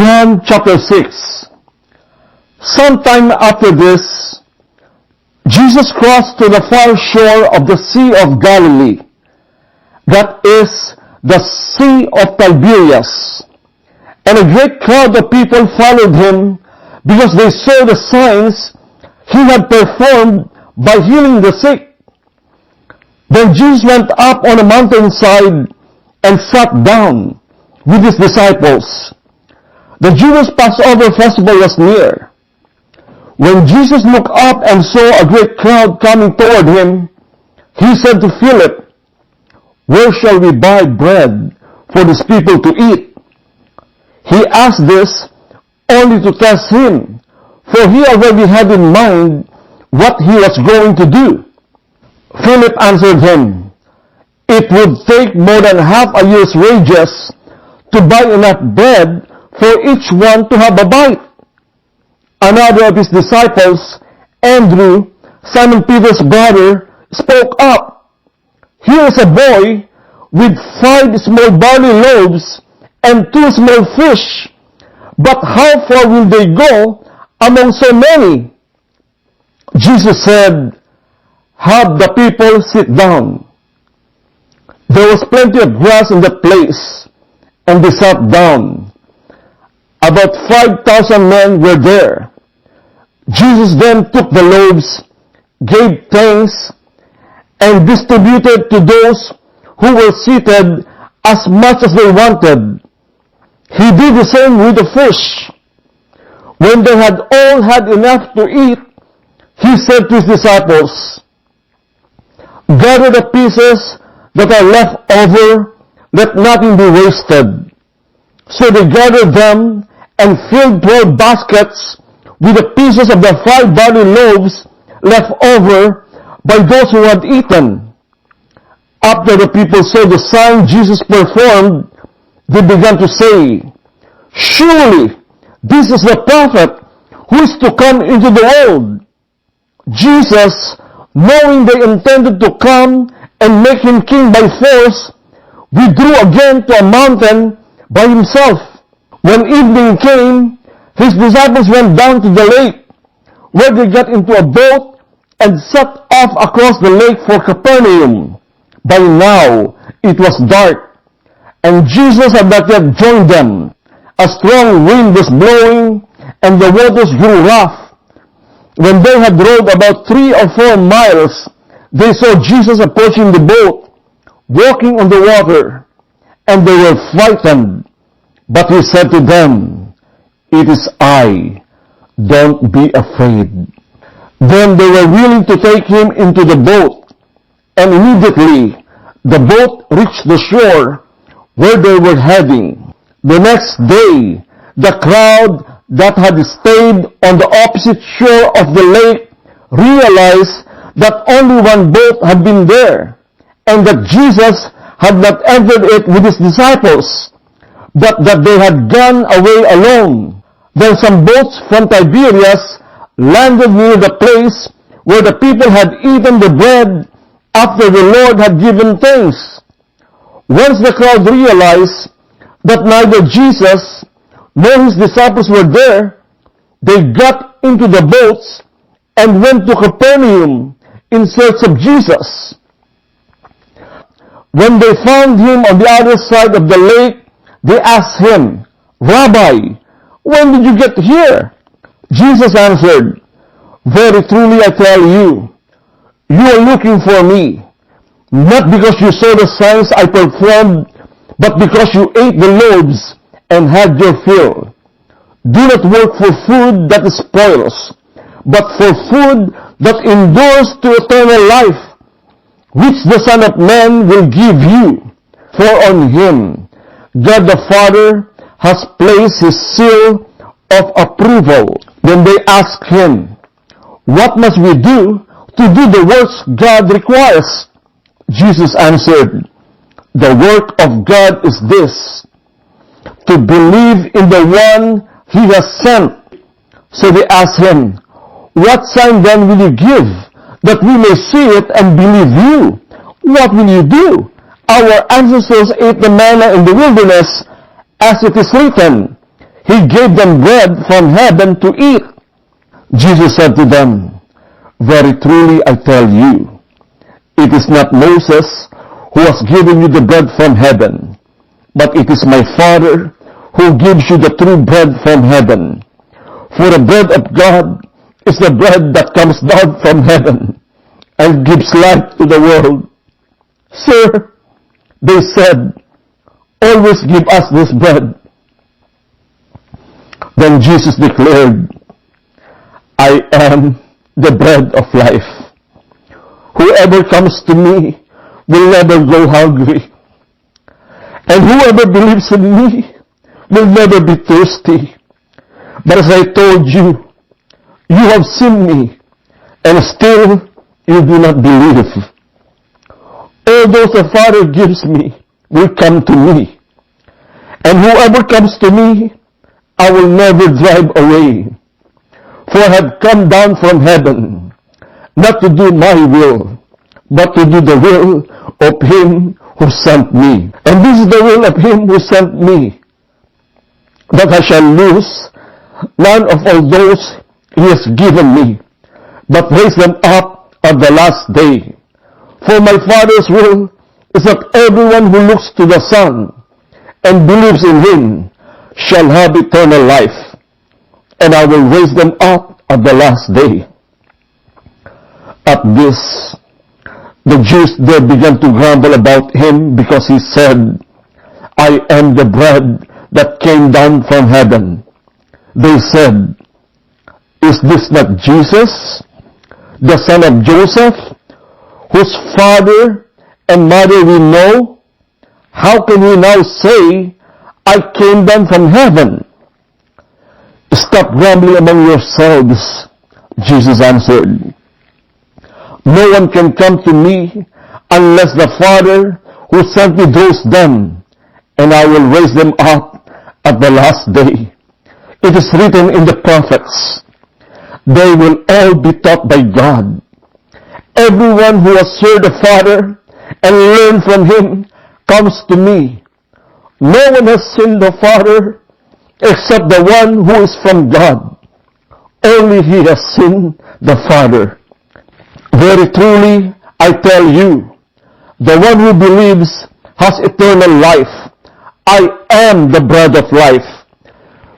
John chapter 6. Sometime after this, Jesus crossed to the far shore of the Sea of Galilee, that is, the Sea of Tiberias. And a great crowd of people followed him, because they saw the signs he had performed by healing the sick. Then Jesus went up on a mountainside and sat down with his disciples. The Jewish Passover Festival was near. When Jesus looked up and saw a great crowd coming toward him, he said to Philip, "Where shall we buy bread for these people to eat?" He asked this only to test him, for he already had in mind what he was going to do. Philip answered him, "It would take more than half a year's wages to buy enough bread for each one to have a bite." Another of his disciples, Andrew, Simon Peter's brother, spoke up. "Here is a boy with 5 small barley loaves and 2 small fish, but how far will they go among so many?" Jesus said, "Have the people sit down." There was plenty of grass in that place, and they sat down. About 5,000 men were there. Jesus then took the loaves, gave thanks, and distributed to those who were seated as much as they wanted. He did the same with the fish. When they had all had enough to eat, he said to his disciples, "Gather the pieces that are left over, let nothing be wasted." So they gathered them and filled 12 baskets with the pieces of the 5 barley loaves left over by those who had eaten. After the people saw the sign Jesus performed, they began to say, "Surely this is the prophet who is to come into the world." Jesus, knowing they intended to come and make him king by force, withdrew again to a mountain by himself. When evening came, his disciples went down to the lake, where they got into a boat and set off across the lake for Capernaum. By now it was dark, and Jesus had not yet joined them. A strong wind was blowing, and the waters grew rough. When they had rowed about 3 or 4 miles, they saw Jesus approaching the boat, walking on the water, and they were frightened. But he said to them, "It is I, don't be afraid." Then they were willing to take him into the boat, and immediately the boat reached the shore where they were heading. The next day, the crowd that had stayed on the opposite shore of the lake realized that only one boat had been there, and that Jesus had not entered it with his disciples, but that they had gone away alone. Then some boats from Tiberias landed near the place where the people had eaten the bread after the Lord had given thanks. Once the crowd realized that neither Jesus nor his disciples were there, they got into the boats and went to Capernaum in search of Jesus. When they found him on the other side of the lake, they asked him, "Rabbi, when did you get here?" Jesus answered, "Very truly I tell you, you are looking for me, not because you saw the signs I performed, but because you ate the loaves and had your fill. Do not work for food that spoils, but for food that endures to eternal life, which the Son of Man will give you. For on him God the Father has placed his seal of approval." Then they asked him, "What must we do to do the works God requires?" Jesus answered, "The work of God is this, to believe in the one he has sent." So they asked him, "What sign then will you give, that we may see it and believe you? What will you do? Our ancestors ate the manna in the wilderness, as it is written, He gave them bread from heaven to eat. Jesus said to them, Very truly I tell you, it is not Moses who has given you the bread from heaven, but it is my Father who gives you the true bread from heaven. For the bread of God is the bread that comes down from heaven and gives life to the world. Sir, they said, always give us this bread. Then Jesus declared, I am the bread of life. Whoever comes to me will never go hungry, and whoever believes in me will never be thirsty. But as I told you, you have seen me, and still you do not believe. All those the Father gives me will come to me, and whoever comes to me, I will never drive away. For I have come down from heaven, not to do my will, but to do the will of Him who sent me. And this is the will of Him who sent me, that I shall lose none of all those He has given me, but raise them up at the last day. For my Father's will is that everyone who looks to the Son and believes in Him shall have eternal life, and I will raise them up at the last day. At this, the Jews there began to grumble about Him, because He said, I am the bread that came down from heaven. They said, Is this not Jesus, the son of Joseph, whose father and mother we know? How can he now say, I came down from heaven? Stop grumbling among yourselves, Jesus answered. No one can come to me unless the Father who sent me draws them, and I will raise them up at the last day. It is written in the prophets, they will all be taught by God. Everyone who has heard the Father and learned from Him comes to me. No one has seen the Father except the one who is from God. Only He has seen the Father. Very truly, I tell you, the one who believes has eternal life. I am the bread of life.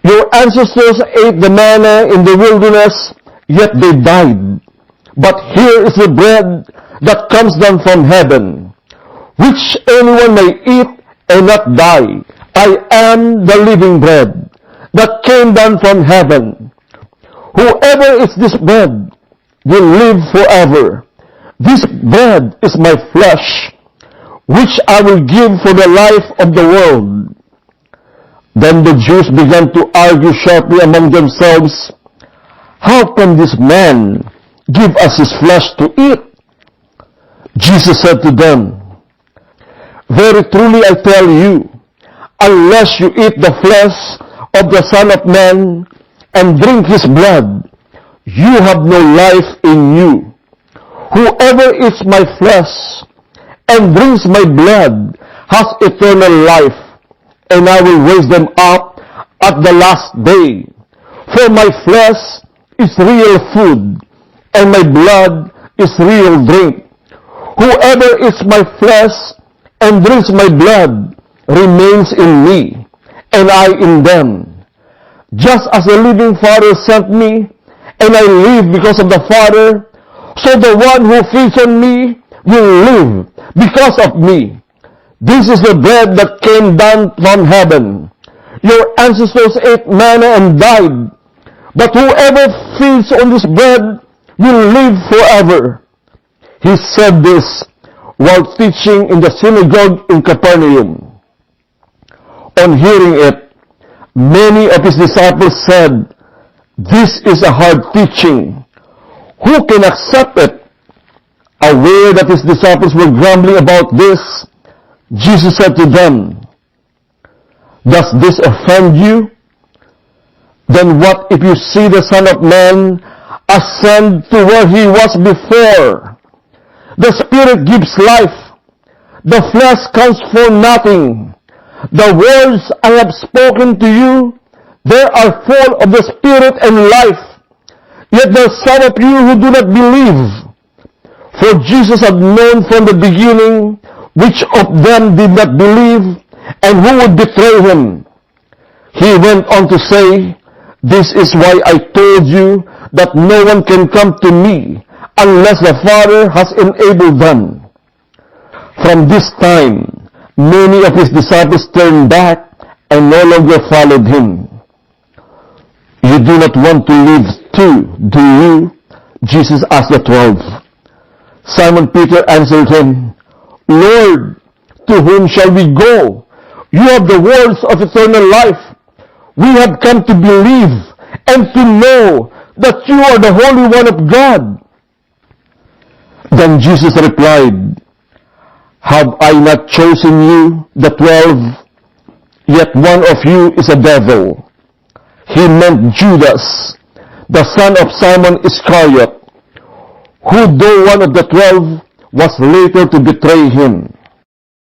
Your ancestors ate the manna in the wilderness, yet they died. But here is the bread that comes down from heaven, which anyone may eat and not die. I am the living bread that came down from heaven. Whoever eats this bread will live forever. This bread is my flesh, which I will give for the life of the world. Then the Jews began to argue sharply among themselves, How can this man give us his flesh to eat? Jesus said to them, Very truly I tell you, unless you eat the flesh of the Son of Man and drink His blood, you have no life in you. Whoever eats my flesh and drinks my blood has eternal life, and I will raise them up at the last day. For my flesh is real food, and my blood is real drink. Whoever eats my flesh and drinks my blood remains in me, and I in them. Just as the living Father sent me, and I live because of the Father, so the one who feeds on me will live because of me. This is the bread that came down from heaven. Your ancestors ate manna and died, but whoever feeds on this bread will live forever. He said this while teaching in the synagogue in Capernaum. On hearing it, many of His disciples said, This is a hard teaching. Who can accept it? Aware that His disciples were grumbling about this, Jesus said to them, Does this offend you? Then what if you see the Son of Man ascend to where He was before? The Spirit gives life. The flesh counts for nothing. The words I have spoken to you, They are full of the Spirit and life. Yet there are some of you who do not believe. For Jesus had known from the beginning which of them did not believe and who would betray him. He went on to say, "This is why I told you that no one can come to me unless the Father has enabled them." From this time, many of his disciples turned back and no longer followed him. "You do not want to leave too, do you?" Jesus asked the 12. Simon Peter answered him, "Lord, to whom shall we go? You have the words of eternal life. We have come to believe and to know that you are the Holy One of God." Then Jesus replied, "Have I not chosen you, the 12? Yet one of you is a devil." He meant Judas, the son of Simon Iscariot, who, though one of the 12, was later to betray him.